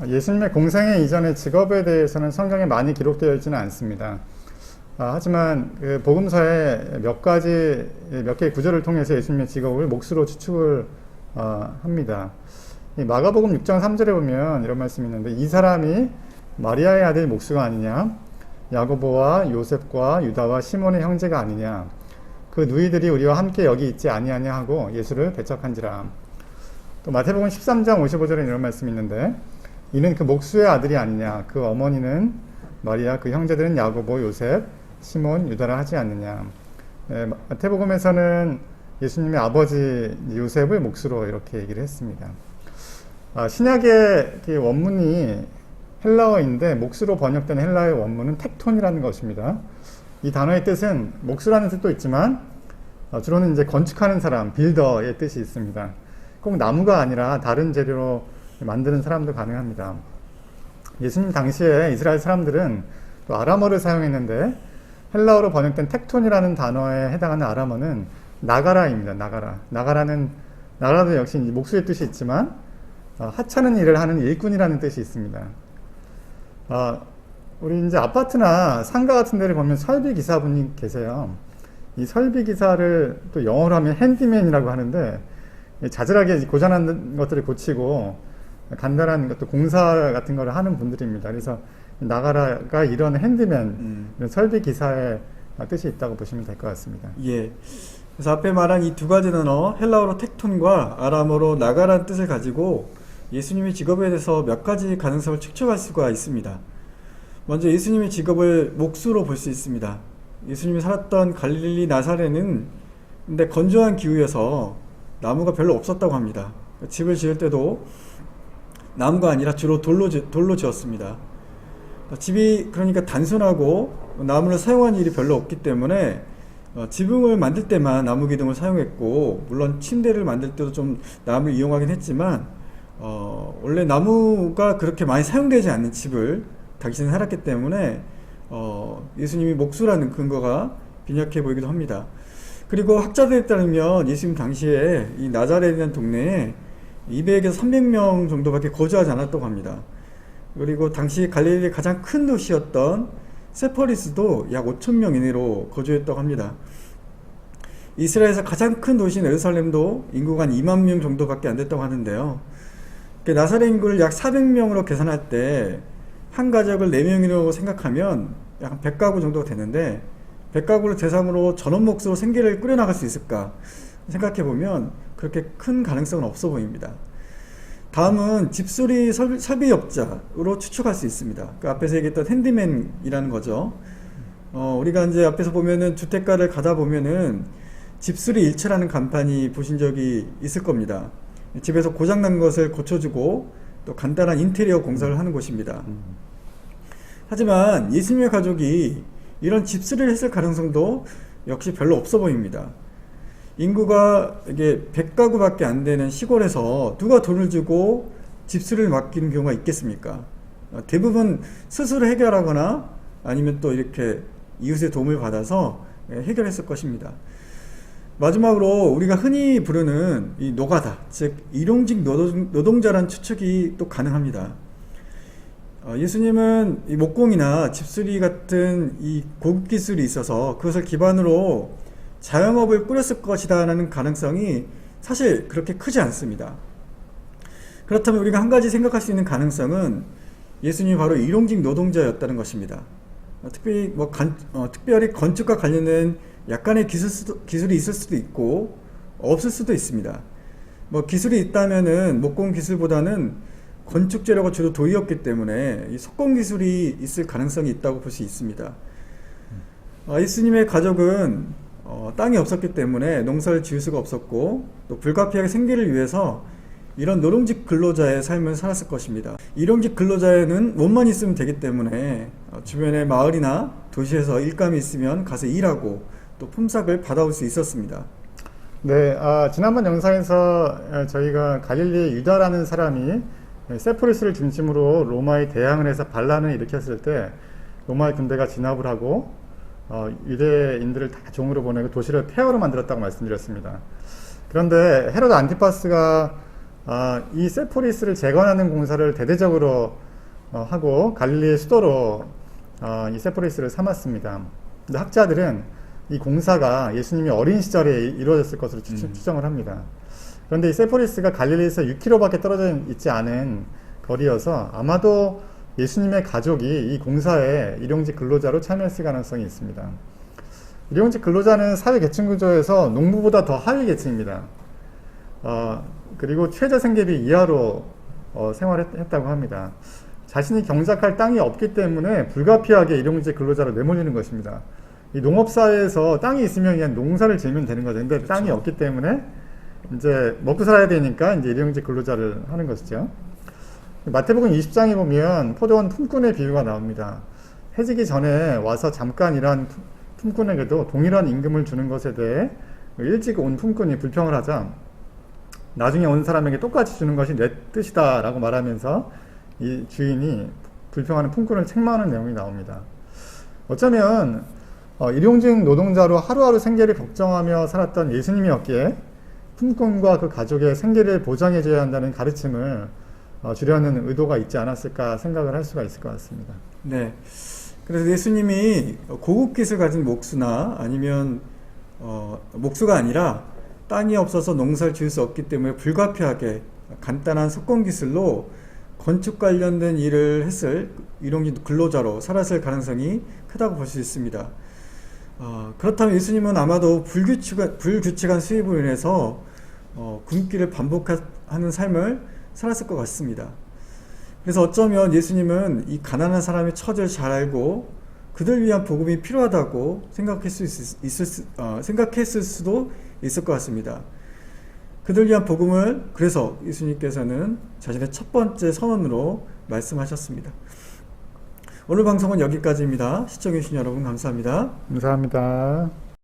예수님의 공생애 이전의 직업에 대해서는 성경에 많이 기록되어 있지는 않습니다. 하지만 그 복음서에 몇 개의 구절을 통해서 예수님의 직업을 몫으로 추측을 합니다. 이 마가복음 6장 3절에 보면 이런 말씀이 있는데, 이 사람이 마리아의 아들 목수가 아니냐, 야고보와 요셉과 유다와 시몬의 형제가 아니냐, 그 누이들이 우리와 함께 여기 있지 아니하냐 하고 예수를 배척한지라. 또 마태복음 13장 55절에 이런 말씀이 있는데, 이는 그 목수의 아들이 아니냐, 그 어머니는 마리아, 그 형제들은 야고보, 요셉, 시몬, 유다라 하지 않느냐. 마태복음에서는 예수님의 아버지 요셉을 목수로 이렇게 얘기를 했습니다. 신약의 원문이 헬라어인데, 목수로 번역된 헬라어의 원문은 텍톤이라는 것입니다. 이 단어의 뜻은 목수라는 뜻도 있지만 주로는 이제 건축하는 사람, 빌더의 뜻이 있습니다. 꼭 나무가 아니라 다른 재료로 만드는 사람도 가능합니다. 예수님 당시에 이스라엘 사람들은 또 아람어를 사용했는데, 헬라어로 번역된 텍톤이라는 단어에 해당하는 아람어는 나가라입니다. 나가라도 역시 목수의 뜻이 있지만 하찮은 일을 하는 일꾼이라는 뜻이 있습니다. 우리 이제 아파트나 상가 같은 데를 보면 설비 기사분이 계세요. 이 설비 기사를 또 영어로 하면 핸디맨이라고 하는데, 자잘하게 고장난 것들을 고치고 간단한 것도 공사 같은 거를 하는 분들입니다. 그래서 나가라가 이런 핸디맨, 이런 설비 기사의 뜻이 있다고 보시면 될 것 같습니다. 예. 그래서 앞에 말한 이 두 가지 단어, 헬라어로 텍톤과 아람어로 나가라는 뜻을 가지고 예수님의 직업에 대해서 몇 가지 가능성을 추측할 수가 있습니다. 먼저 예수님의 직업을 몫으로 볼 수 있습니다. 예수님이 살았던 갈릴리 나사렛은 근데 건조한 기후여서 나무가 별로 없었다고 합니다. 집을 지을 때도 나무가 아니라 주로 돌로 지었습니다. 집이 그러니까 단순하고 나무를 사용한 일이 별로 없기 때문에 지붕을 만들 때만 나무 기둥을 사용했고, 물론 침대를 만들 때도 좀 나무를 이용하긴 했지만 원래 나무가 그렇게 많이 사용되지 않는 집을 당신은 살았기 때문에 예수님이 목수라는 근거가 빈약해 보이기도 합니다. 그리고 학자들에 따르면 예수님 당시에 이 나자렛이라는 동네에 200에서 300명 정도밖에 거주하지 않았다고 합니다. 그리고 당시 갈릴리의 가장 큰 도시였던 세퍼리스도 약 5,000명 이내로 거주했다고 합니다. 이스라엘에서 가장 큰 도시인 예루살렘도 인구가 한 2만 명 정도밖에 안 됐다고 하는데요. 나사렛 인구를 약 400명으로 계산할 때 한 가족을 4명이라고 생각하면 약 100가구 정도가 되는데, 100가구를 대상으로 전원 몫으로 생계를 꾸려나갈 수 있을까 생각해보면 그렇게 큰 가능성은 없어 보입니다. 다음은 집수리 설비업자로 추측할 수 있습니다. 그 앞에서 얘기했던 핸디맨이라는 거죠. 우리가 이제 앞에서 보면은 주택가를 가다 보면은 집수리 일체라는 간판이 보신 적이 있을 겁니다. 집에서 고장난 것을 고쳐주고 또 간단한 인테리어 공사를 하는 곳입니다. 하지만 예수님의 가족이 이런 집수리를 했을 가능성도 역시 별로 없어 보입니다. 인구가 이게 100가구밖에 안 되는 시골에서 누가 돈을 주고 집수리를 맡기는 경우가 있겠습니까? 대부분 스스로 해결하거나 아니면 또 이렇게 이웃의 도움을 받아서 해결했을 것입니다. 마지막으로 우리가 흔히 부르는 이 노가다, 즉 일용직 노동자라는 추측이 또 가능합니다. 예수님은 이 목공이나 집수리 같은 이 고급 기술이 있어서 그것을 기반으로 자영업을 꾸렸을 것이다 라는 가능성이 사실 그렇게 크지 않습니다. 그렇다면 우리가 한 가지 생각할 수 있는 가능성은 예수님이 바로 일용직 노동자였다는 것입니다. 특별히 건축과 관련된 약간의 기술이 있을 수도 있고 없을 수도 있습니다. 기술이 있다면은 목공 기술보다는 건축 재료가 주로 도이였기 때문에 이 석공 기술이 있을 가능성이 있다고 볼 수 있습니다. 예수님의 가족은 땅이 없었기 때문에 농사를 지을 수가 없었고, 또 불가피하게 생계를 위해서 이런 노동직 근로자의 삶을 살았을 것입니다. 일용직 근로자에는 몸만 있으면 되기 때문에 주변의 마을이나 도시에서 일감이 있으면 가서 일하고 또 품삯을 받아올 수 있었습니다. 네, 지난번 영상에서 저희가 갈릴리의 유다라는 사람이 세포리스를 중심으로 로마에 대항을 해서 반란을 일으켰을 때 로마의 군대가 진압을 하고 유대인들을 다 종으로 보내고 도시를 폐허로 만들었다고 말씀드렸습니다. 그런데 헤로드 안티파스가 이 세포리스를 재건하는 공사를 대대적으로 하고 갈릴리의 수도로 이 세포리스를 삼았습니다. 근데 학자들은 이 공사가 예수님이 어린 시절에 이루어졌을 것으로 추정을 합니다. 그런데 이 세포리스가 갈릴리에서 6km밖에 떨어져 있지 않은 거리여서 아마도 예수님의 가족이 이 공사에 일용직 근로자로 참여했을 가능성이 있습니다. 일용직 근로자는 사회 계층 구조에서 농부보다 더 하위 계층입니다. 그리고 최저 생계비 이하로 생활했다고 합니다. 자신이 경작할 땅이 없기 때문에 불가피하게 일용직 근로자로 내몰리는 것입니다. 이 농업사회에서 땅이 있으면 그냥 농사를 지으면 되는 거죠. 근데 그렇죠. 땅이 없기 때문에 이제 먹고 살아야 되니까 이제 일용직 근로자를 하는 것이죠. 마태복음 20장에 보면 포도원 품꾼의 비유가 나옵니다. 해지기 전에 와서 잠깐 일한 품꾼에게도 동일한 임금을 주는 것에 대해 일찍 온 품꾼이 불평을 하자 나중에 온 사람에게 똑같이 주는 것이 내 뜻이다 라고 말하면서 이 주인이 불평하는 품꾼을 책망하는 내용이 나옵니다. 어쩌면 일용직 노동자로 하루하루 생계를 걱정하며 살았던 예수님이었기에 품꾼과 그 가족의 생계를 보장해줘야 한다는 가르침을 주려는 의도가 있지 않았을까 생각을 할 수가 있을 것 같습니다. 네. 그래서 예수님이 고급 기술 가진 목수나 아니면 목수가 아니라 땅이 없어서 농사를 지을 수 없기 때문에 불가피하게 간단한 석공 기술로 건축 관련된 일을 했을 일용직 근로자로 살았을 가능성이 크다고 볼 수 있습니다. 그렇다면 예수님은 아마도 불규칙한 수입으로 인해서 굶기를 반복하는 삶을 살았을 것 같습니다. 그래서 어쩌면 예수님은 이 가난한 사람의 처지를 잘 알고 그들 위한 복음이 필요하다고 생각했을 수도 있을 것 같습니다. 그들 위한 복음을 그래서 예수님께서는 자신의 첫 번째 선언으로 말씀하셨습니다. 오늘 방송은 여기까지입니다. 시청해주신 여러분 감사합니다. 감사합니다.